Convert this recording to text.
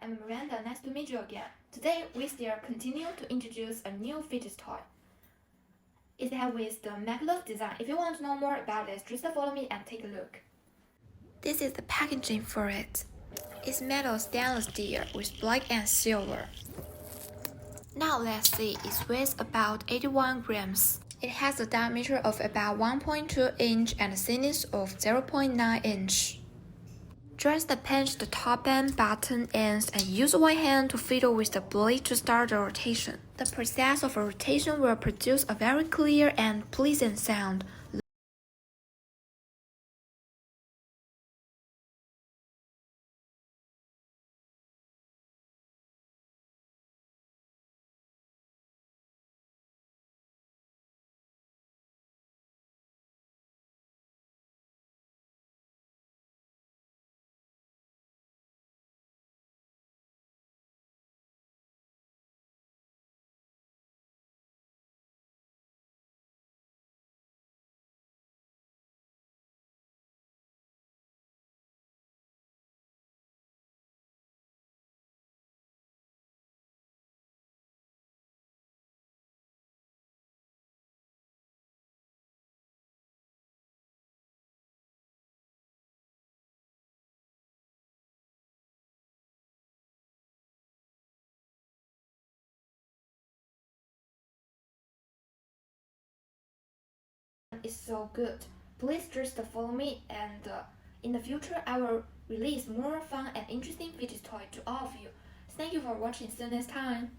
I'm Miranda. Nice to meet you again. Today, we still continue to introduce a new Fidget toy. It has with the Maculus design. If you want to know more about it, just follow me and take a look. This is the packaging for it. It's metal stainless steel with black and silver. Now let's see, it weighs about 81 grams. It has a diameter of about 1.2 inch and a thickness of 0.9 inch. Just pinch the top and bottom ends and use one hand to fiddle with the blade to start the rotation. The process of rotation will produce a very clear and pleasant sound. It's so good. Please just follow me, and in the future I will release more fun and interesting fidget toy to all of you. Thank you for watching. See you next time.